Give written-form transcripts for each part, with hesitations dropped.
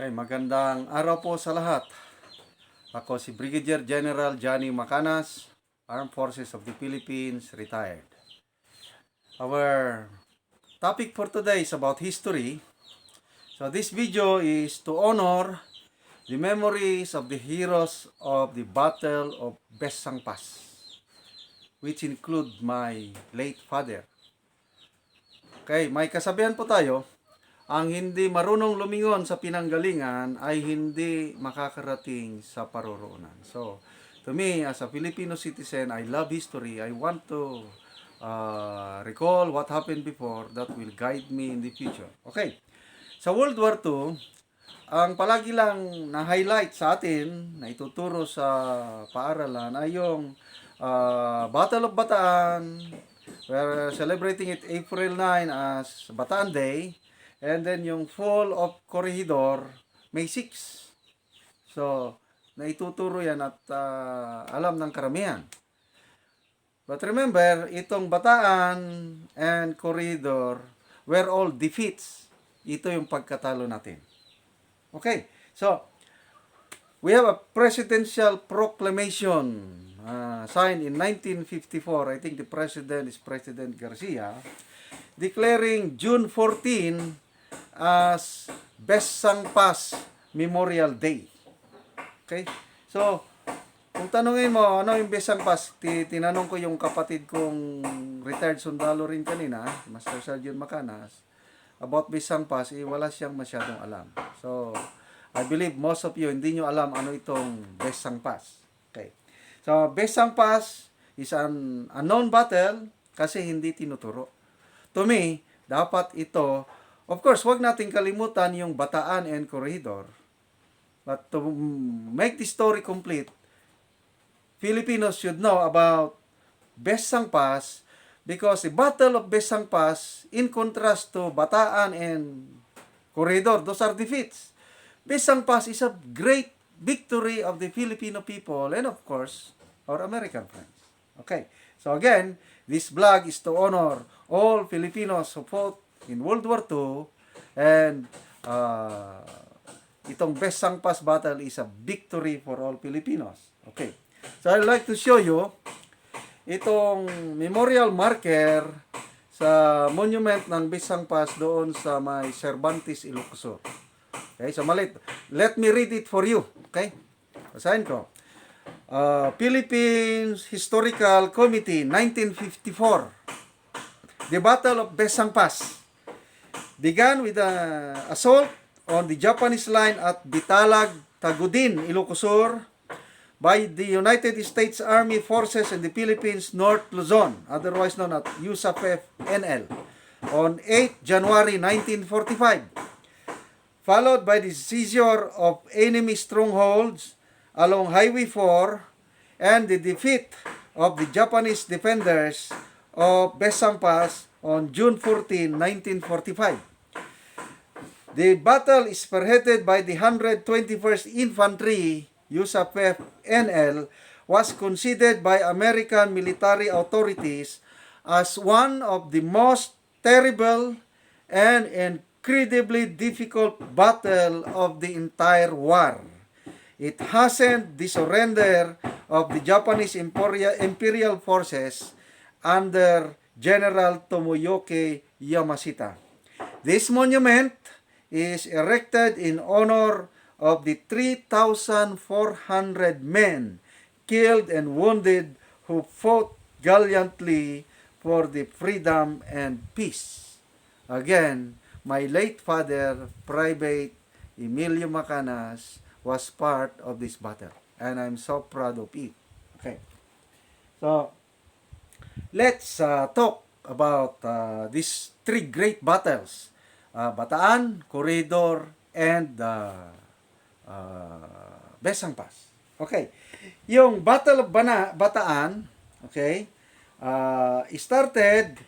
Okay, magandang araw po sa lahat. Ako si Brigadier General Johnny Macanas, Armed Forces of the Philippines, retired. Our topic for today is about history. So this video is to honor the memories of the heroes of the Battle of Besang Pass, which include my late father. Okay, may kasabihan po tayo, ang hindi marunong lumingon sa pinanggalingan ay hindi makakarating sa paroroonan. So, to me, as a Filipino citizen, I love history. I want to recall what happened before that will guide me in the future. Okay. Sa World War II, ang palagi lang na-highlight sa atin, na ituturo sa paaralan, ay yung Battle of Bataan. We're celebrating it April 9 as Bataan Day. And then yung Fall of Corregidor, May 6. So, naituturo yan at alam ng karamihan. But remember, itong Bataan and Corregidor were all defeats. Ito yung pagkatalo natin. Okay, so, we have a presidential proclamation signed in 1954. I think the president is President Garcia, declaring June 14 as Besang Pass Memorial Day. Okay? So, kung tanungin mo, ano yung Besang Pass? Tinanong ko yung kapatid kong retired sundalo rin kanina, Master Sergeant Macanas, about Besang Pass, wala siyang masyadong alam. So, I believe most of you, hindi nyo alam ano itong Besang Pass. Okay. So, Besang Pass is an unknown battle kasi hindi tinuturo. To me, dapat ito, of course, wag nating kalimutan yung Bataan and Corregidor. But to make the story complete, Filipinos should know about Besang Pass because the Battle of Besang Pass, in contrast to Bataan and Corregidor, those are defeats. Besang Pass is a great victory of the Filipino people and of course, our American friends. Okay, so again, this vlog is to honor all Filipinos who fought in World War II and itong Besang Pass battle is a victory for all Filipinos. Okay, so I'd like to show you itong memorial marker sa monument ng Besang Pass doon sa may Cervantes, Ilocos. Okay, so let me read it for you. Okay, basahin ko. Philippines Historical Committee, 1954. The Battle of Besang Pass began with an assault on the Japanese line at Bitalag, Tagudin, Ilocos Sur by the United States Army Forces in the Philippines North Luzon, otherwise known as USAF-NL, on 8 January 1945, followed by the seizure of enemy strongholds along Highway 4 and the defeat of the Japanese defenders of Besang Pass on June 14, 1945. The battle is spearheaded by the 121st Infantry, USAF-NL, was considered by American military authorities as one of the most terrible and incredibly difficult battle of the entire war. It hastened the surrender of the Japanese imperial forces under General Tomoyoki Yamashita. This monument is erected in honor of the 3,400 men killed and wounded who fought gallantly for the freedom and peace. Again, my late father, Private Emilio Macanas, was part of this battle, and I'm so proud of it. Okay, so let's talk about these three great battles. Bataan, Corregidor, and Besang Pass. Okay. Yung Battle of Bataan, okay, started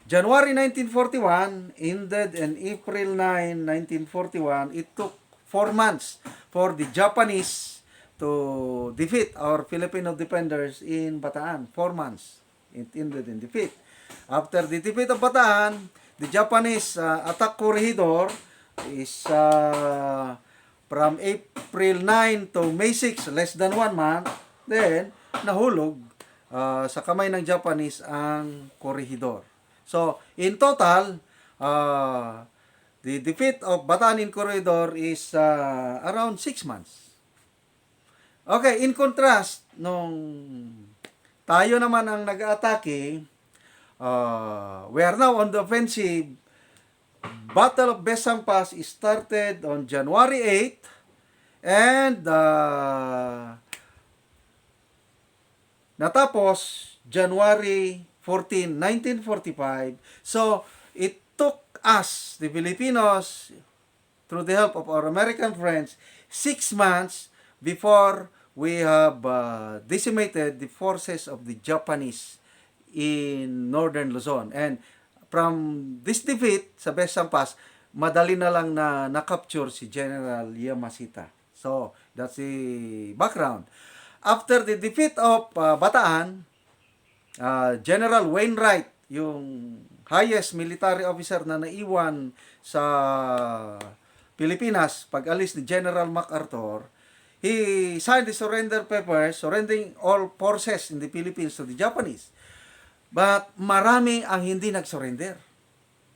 January 1941, ended in April 9, 1941. It took 4 months for the Japanese to defeat our Filipino defenders in Bataan. 4 months. It ended in defeat. After the defeat of Bataan, the Japanese attack Corregidor is from April 9 to May 6, less than 1 month, then nahulog sa kamay ng Japanese ang Corregidor. So, in total, the defeat of Bataan in Corregidor is around 6 months. Okay, in contrast, nung tayo naman ang nag-atake, we are now on the offensive. Battle of Besang Pass started on January 8 and natapos January 14, 1945. So, it took us, the Filipinos, through the help of our American friends, 6 months before we have decimated the forces of the Japanese in northern Luzon. And from this defeat sa Besang Pass, madali na lang na na-capture si General Yamashita. So, that's the background. After the defeat of Bataan, General Wainwright, yung highest military officer na naiwan sa Pilipinas pag-alis ni General MacArthur, he signed the surrender papers, surrendering all forces in the Philippines to the Japanese. But marami ang hindi nag-surrender.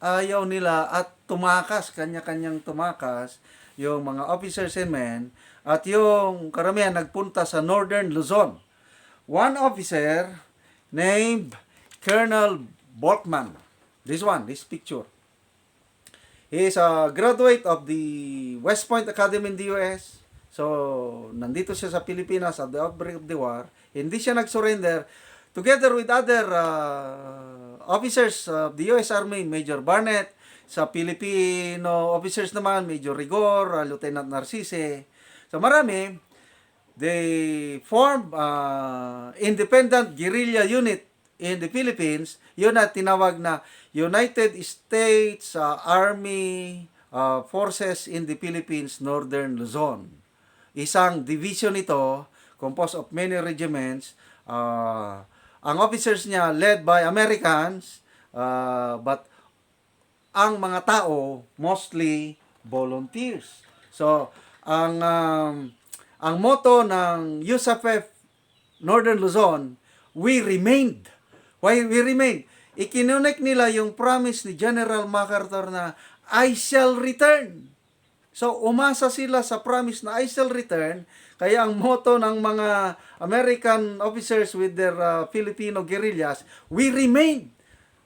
Ayaw nila at tumakas, kanya-kanyang tumakas, yung mga officers and men, at yung karamihan nagpunta sa northern Luzon. One officer named Colonel Bolkman. This picture. He is a graduate of the West Point Academy in the US. So, nandito siya sa Pilipinas at the outbreak of the war. Hindi siya nag-surrender. Together with other officers of the US Army, Major Barnett, sa Filipino officers naman, Major Rigor, Lieutenant Narcisse. So marami, they formed independent guerrilla unit in the Philippines. Yun na tinawag na United States Army Forces in the Philippines, Northern Luzon. Isang division ito, composed of many regiments. Ang officers niya led by Americans, but ang mga tao mostly volunteers. So, ang motto ng USAPF Northern Luzon, we remained. Why we remained? Ikinunik nila yung promise ni General MacArthur na I shall return. So, umasa sila sa promise na I shall return. Kaya ang motto ng mga American officers with their Filipino guerrillas, we remain.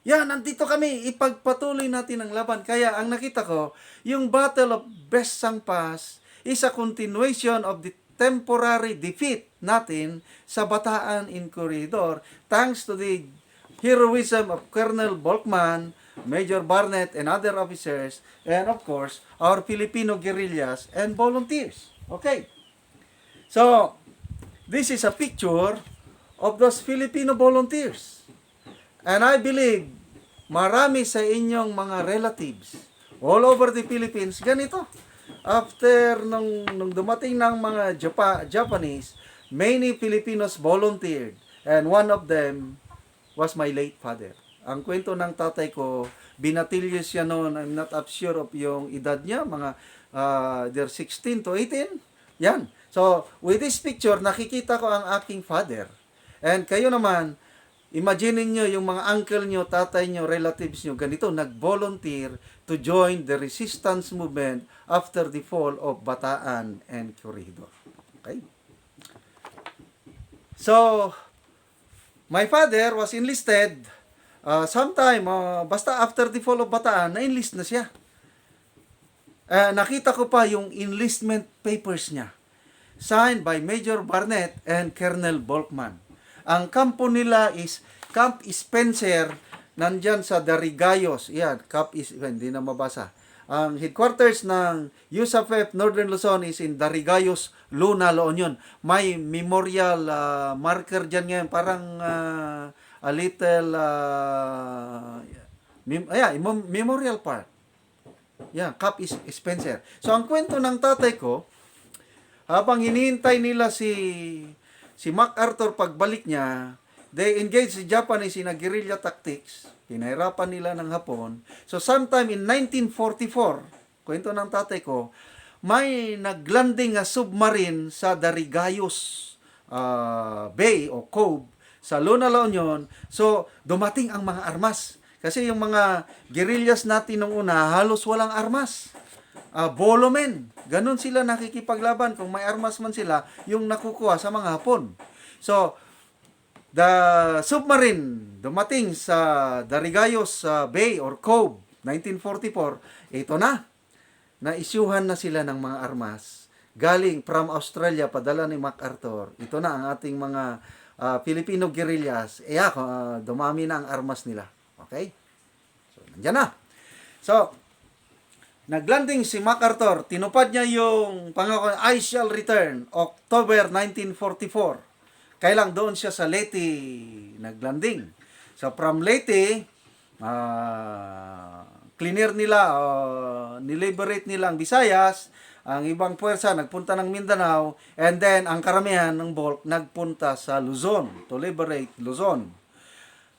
Yan, nandito kami. Ipagpatuloy natin ang laban. Kaya ang nakita ko, yung Battle of Besang Pass is a continuation of the temporary defeat natin sa Bataan in Corregidor thanks to the heroism of Colonel Bolkman, Major Barnett, and other officers, and of course, our Filipino guerrillas and volunteers. Okay. So, this is a picture of those Filipino volunteers. And I believe, marami sa inyong mga relatives all over the Philippines, ganito. After nung dumating ng mga Japanese, many Filipinos volunteered. And one of them was my late father. Ang kwento ng tatay ko, binatilyo siya noon, I'm not sure of yung edad niya, mga they're 16 to 18. Yan. So, with this picture, nakikita ko ang aking father. And kayo naman, imagine niyo yung mga uncle niyo, tatay niyo, relatives niyo, ganito, nag-volunteer to join the resistance movement after the fall of Bataan and Corregidor. Okay? So, my father was enlisted sometime, basta after the fall of Bataan, na-enlist na siya. Nakita ko pa yung enlistment papers niya. Signed by Major Barnett and Colonel Bolkman. Ang kampo nila is Camp Spencer, nandyan sa Darigayos. Yan, hindi na mabasa. Ang headquarters ng USAPF Northern Luzon is in Darigayos, Luna, La Union. May memorial marker dyan ngayon, parang a little memorial park. Yan, Camp Spencer. So, ang kwento ng tatay ko, habang hinihintay nila si MacArthur pagbalik niya, they engaged the Japanese in a guerrilla tactics. Pinahirapan nila ng Hapon. So sometime in 1944, kwento ng tatay ko, may naglanding nga submarine sa Darigayos Bay o Cove sa Luna La Union. So, dumating ang mga armas. Kasi yung mga guerrillas natin nung una, halos walang armas. Bolo men. Ganun sila nakikipaglaban. Kung may armas man sila, yung nakukuha sa mga Hapon. So, the submarine dumating sa Darigayos Bay or Cove, 1944, ito na. Naisyuhan na sila ng mga armas. Galing from Australia, padala ni MacArthur. Ito na ang ating mga Filipino guerrillas. Dumami na ang armas nila. Okay? So, nandiyan na. So, naglanding si MacArthur. Tinupad niya yung pangako, I shall return, October 1944. Kailang doon siya sa Leyte naglanding. So, from Leyte, clear nila, niliberate nila ang Visayas, ang ibang puwersa nagpunta ng Mindanao, and then ang karamihan ng bulk nagpunta sa Luzon to liberate Luzon.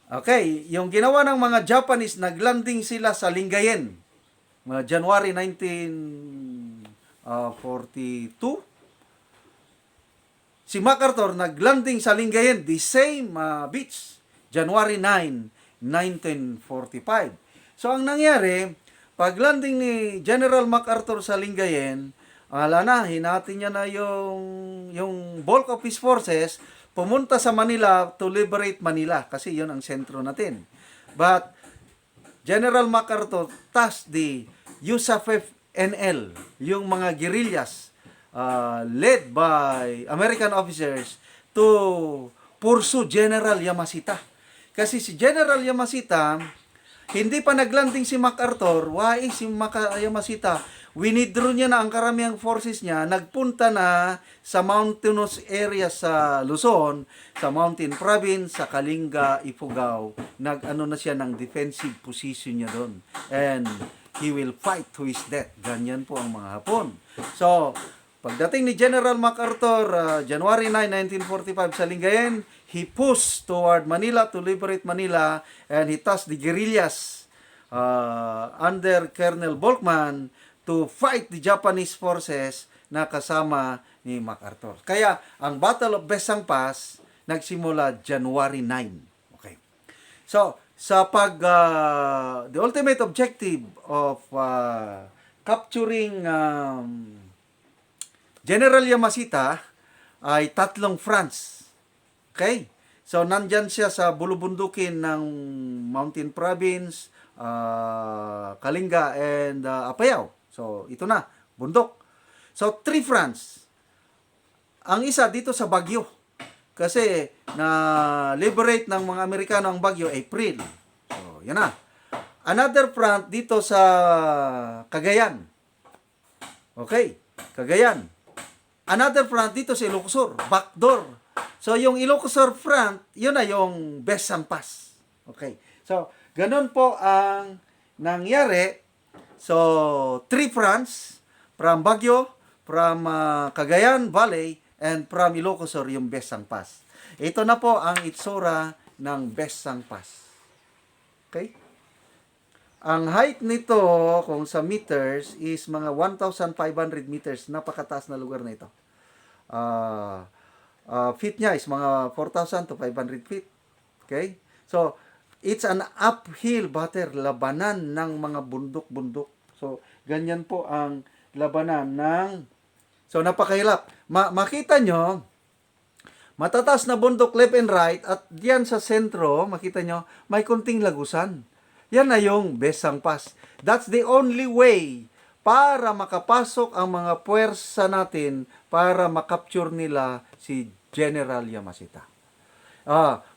Okay, yung ginawa ng mga Japanese, naglanding sila sa Lingayen, January 1942. Si MacArthur naglanding sa Lingayen, the same beach, January 9, 1945. So, ang nangyari, pag-landing ni General MacArthur sa Lingayen, hinati niya na yung bulk of his forces, pumunta sa Manila to liberate Manila, kasi yun ang sentro natin. But, General MacArthur tasked the USAF-NL, yung mga guerrillas, led by American officers, to pursue General Yamashita. Kasi si General Yamashita, hindi pa naglanding si MacArthur, si Yamashita, winidraw niya na ang karamihang forces niya, nagpunta na sa mountainous area sa Luzon, sa Mountain Province, sa Kalinga, Ifugao. Nag-ano na siya ng defensive position niya doon. And he will fight to his death. Ganyan po ang mga Hapon. So, pagdating ni General MacArthur, January 9, 1945 sa Lingayen, he pushed toward Manila to liberate Manila, and he tasked the guerrillas under Colonel Volkmann to fight the Japanese forces na kasama ni MacArthur. Kaya, ang Battle of Besang Pass nagsimula January 9. Okay. So, the ultimate objective of capturing General Yamashita ay 3 fronts. Okay? So, nandyan siya sa bulubundukin ng Mountain Province, Kalinga, and Apayao. So, ito na, bundok. So, 3 fronts. Ang isa dito sa Baguio. Kasi, na-liberate ng mga Amerikano ang Baguio, April. So, yan na. Another front dito sa Cagayan. Okay, Cagayan. Another front dito sa Ilocos, backdoor. So, yung Ilocos front, yun na yung Besang Pass. Okay. So, ganun po ang nangyari. So, 3 fronts from Baguio, from Cagayan Valley, and from Ilocos yung Besang Pass. Ito na po ang itsura ng Besang Pass. Okay? Ang height nito, kung sa meters, is mga 1,500 meters. Napakataas na lugar na ito. Feet niya is mga 4,000 to 500 feet. Okay? So, it's an uphill battle, labanan ng mga bundok-bundok. So, ganyan po ang labanan ng... So, napakahirap. Makita nyo, matataas na bundok left and right, at diyan sa sentro, makita nyo, may kunting lagusan. Yan na yung Besang Pass. That's the only way para makapasok ang mga puwersa natin para makapture nila si General Yamashita.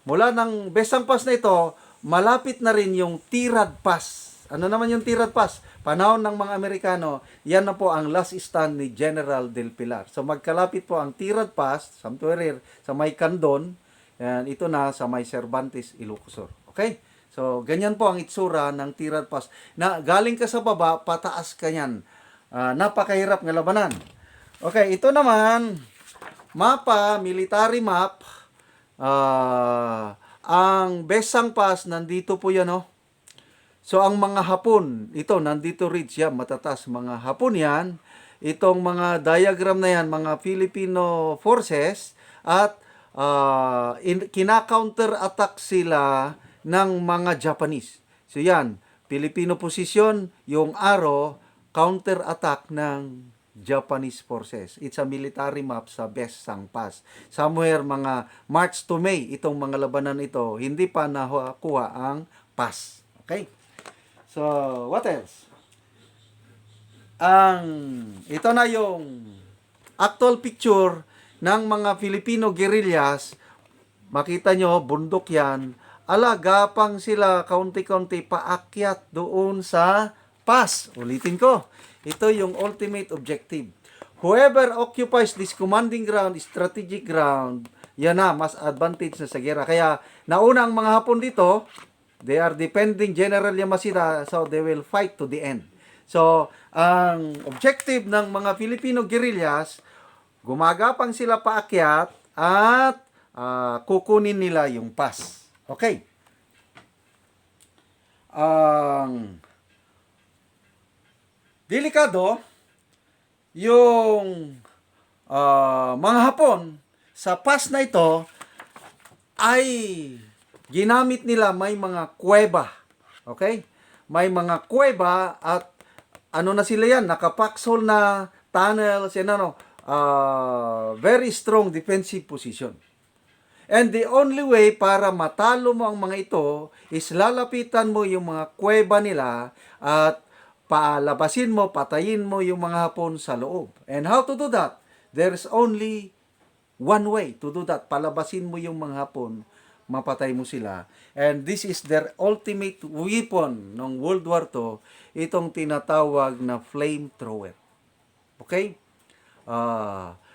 Mula ng Besang Pass na ito, malapit na rin yung Tirad Pass. Ano naman yung Tirad Pass? Panahon ng mga Amerikano, yan na po ang last stand ni General Del Pilar. So magkalapit po ang Tirad Pass, Samtuerir, sa may Candon, and ito na sa may Cervantes, Ilocos. Okay? So, ganyan po ang itsura ng Tirad Pass. Na galing ka sa baba, pataas ka yan. Napakahirap ng labanan. Okay, ito naman, mapa, military map. Ang Besang Pass, nandito po yan, oh. So, ang mga Hapon, ito, nandito rin siya, matataas mga Hapon yan. itong mga diagram na yan, mga Filipino forces, at kina-counter-attack sila ng mga Japanese. So yan, Filipino position, yung arrow, counter-attack ng Japanese forces. It's a military map sa Besang Pass. Somewhere mga March to May, itong mga labanan ito, hindi pa nakuha ang pass. Okay? So, what else? Ito na yung actual picture ng mga Filipino guerrillas. Makita nyo, bundok yan. Gapang sila, kaunti-kaunti, paakyat doon sa pass. Ulitin ko. Ito yung ultimate objective. Whoever occupies this commanding ground, strategic ground, yan na, mas advantage na sa gera. Kaya, nauna ang mga Hapon dito, they are defending General Yamashita, so they will fight to the end. So, ang objective ng mga Filipino guerrillas, gumagapang sila paakyat at kukunin nila yung pass. Okay. Delikado yung mga Hapon sa pass na ito ay ginamit nila, may mga kuweba. Okay? May mga kuweba at ano na sila yan, nakapaksol na tunnels, very strong defensive position. And the only way para matalo mo ang mga ito is lalapitan mo yung mga kuweba nila at palabasin mo, patayin mo yung mga Hapon sa loob. And how to do that? There's only one way to do that. Palabasin mo yung mga Hapon, mapatay mo sila. And this is their ultimate weapon ng World War II, itong tinatawag na flamethrower. Okay?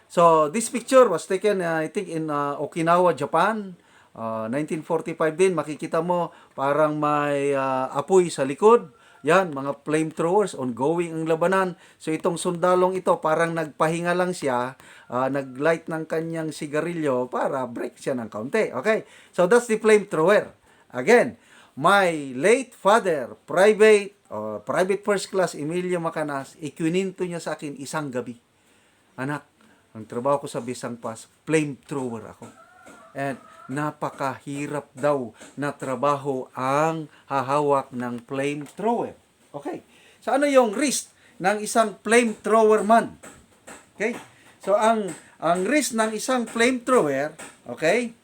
So, this picture was taken, I think, in Okinawa, Japan. 1945 din. Makikita mo, parang may apoy sa likod. Yan, mga flamethrowers, ongoing ang labanan. So, itong sundalong ito, parang nagpahinga lang siya, naglight ng kanyang sigarilyo para break siya ng kaunti. Okay? So, that's the flamethrower. Again, my late father, Private First Class Emilio Macanas, ikininto niya sa akin isang gabi. Anak, ang trabaho ko sa Besang Pass, flamethrower ako. And napakahirap daw na trabaho ang hahawak ng flamethrower. Okay. So ano yung risk ng isang flamethrower man? Okay. So ang risk ng isang flamethrower, okay?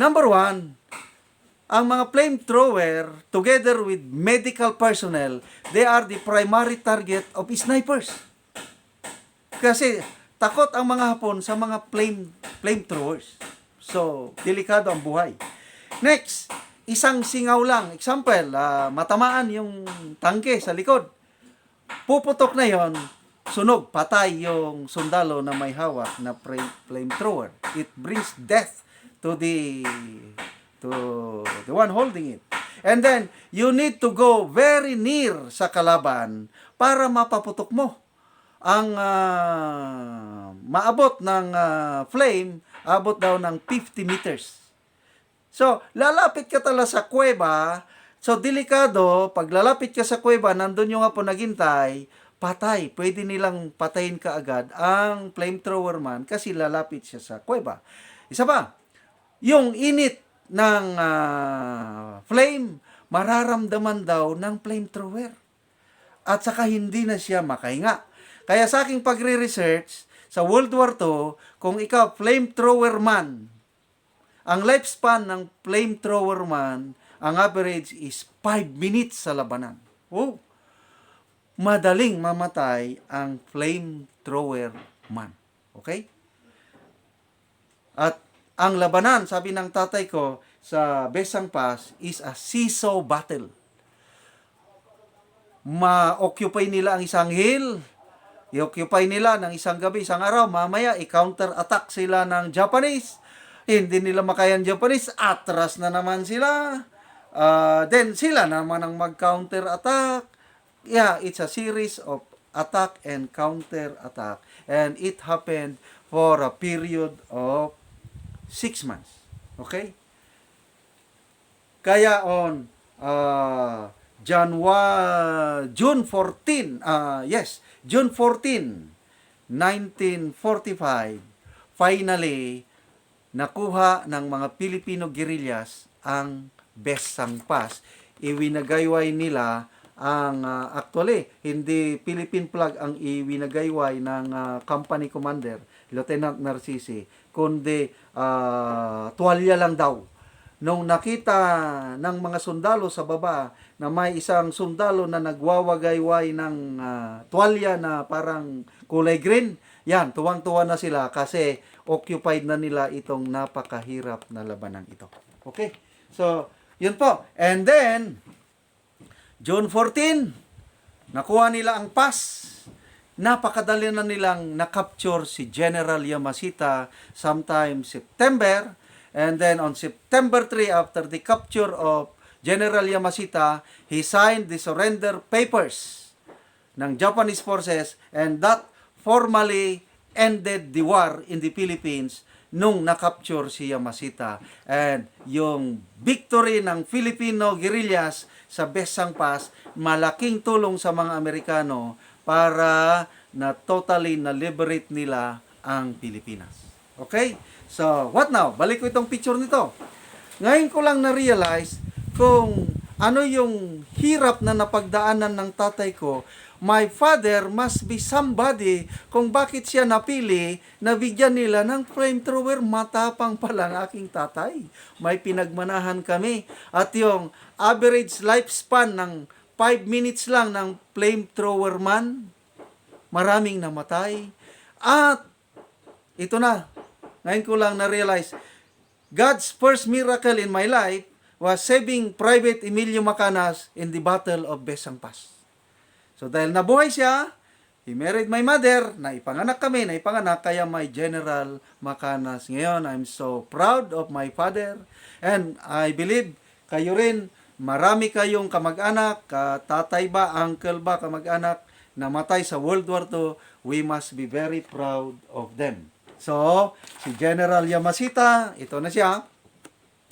Number one, ang mga flamethrower together with medical personnel, they are the primary target of snipers. Kasi takot ang mga Hapon sa mga flamethrowers. So, delikado ang buhay. Next, isang singaw lang. Example, matamaan yung tangke sa likod. Puputok na yon, sunog, patay yung sundalo na may hawak na flamethrower. It brings death to the one holding it. And then, you need to go very near sa kalaban para mapaputok mo. Ang maabot ng flame, abot daw ng 50 meters. So, lalapit ka tala sa kuweba. So, delikado, pag lalapit ka sa kuweba, nandun yung Hapon naghintay, patay. Pwede nilang patayin ka agad ang flamethrower man kasi lalapit siya sa kuweba. Isa pa, yung init ng flame, mararamdaman daw ng flamethrower. At saka hindi na siya makahinga. Kaya sa aking pagre-research, sa World War II, kung ikaw flamethrower man, ang lifespan ng flamethrower man, ang average is 5 minutes sa labanan. Oh, madaling mamatay ang flamethrower man. Okay? At ang labanan, sabi ng tatay ko, sa Besang Pass is a seesaw battle. Ma-occupy nila ang isang hill, i-occupy nila ng isang gabi, isang araw, mamaya i-counter-attack sila ng Japanese. Hindi nila makaya ang Japanese, atras na naman sila. Then sila naman ang mag-counter-attack. Yeah, it's a series of attack and counter-attack. And it happened for a period of 6 months. Okay? Kaya on June 14, June 14, 1945, finally, nakuha ng mga Filipino guerrillas ang Besang Pass. Iwinagayway nila ang actually hindi Philippine flag ang iwinagayway ng company commander Lieutenant Narcisi, kundi tuwalya lang daw. Nung nakita ng mga sundalo sa baba na may isang sundalo na nagwawagayway ng tuwalya na parang kulay green, yan, tuwang-tuwa na sila kasi occupied na nila itong napakahirap na labanan ito. Okay? So, yun po. And then, June 14, nakuha nila ang pass. Napakadali na nilang nakapture si General Yamashita sometime September. And then on September 3, after the capture of General Yamashita, he signed the surrender papers ng Japanese forces, and that formally ended the war in the Philippines nung nakapture si Yamashita. And yung victory ng Filipino guerrillas sa Besang Pass, malaking tulong sa mga Amerikano para na totally na-liberate nila ang Pilipinas. Okay? So, what now? Balik ko itong picture nito. Ngayon ko lang na-realize kung ano yung hirap na napagdaanan ng tatay ko. My father must be somebody kung bakit siya napili na bigyan nila ng flamethrower. Matapang pala ang aking tatay. May pinagmanahan kami. At yung average lifespan ng 5 minutes lang ng flamethrower man, maraming namatay. At ito na, ngayon ko lang na-realize, God's first miracle in my life was saving Private Emilio Macanas in the Battle of Besang Pass. So dahil nabuhay siya, he married my mother, naipanganak kami, kaya may General Macanas. Ngayon, I'm so proud of my father, and I believe kayo rin, marami kayong kamag-anak, tatay ba, uncle ba, kamag-anak, namatay sa World War II, we must be very proud of them. So, si General Yamashita, ito na siya.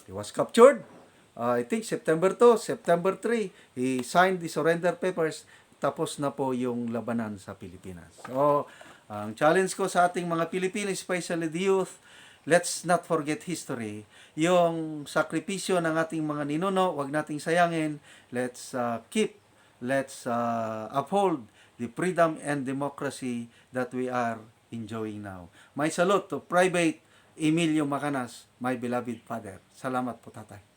He was captured. I think September 2, September 3, he signed the surrender papers. Tapos na po yung labanan sa Pilipinas. So, ang challenge ko sa ating mga Pilipino, especially the youth, let's not forget history. Yung sakripisyo ng ating mga ninuno, wag nating sayangin. Let's uphold the freedom and democracy that we are enjoying now. My salute to Private Emilio Macanas, my beloved father. Salamat po, tatay.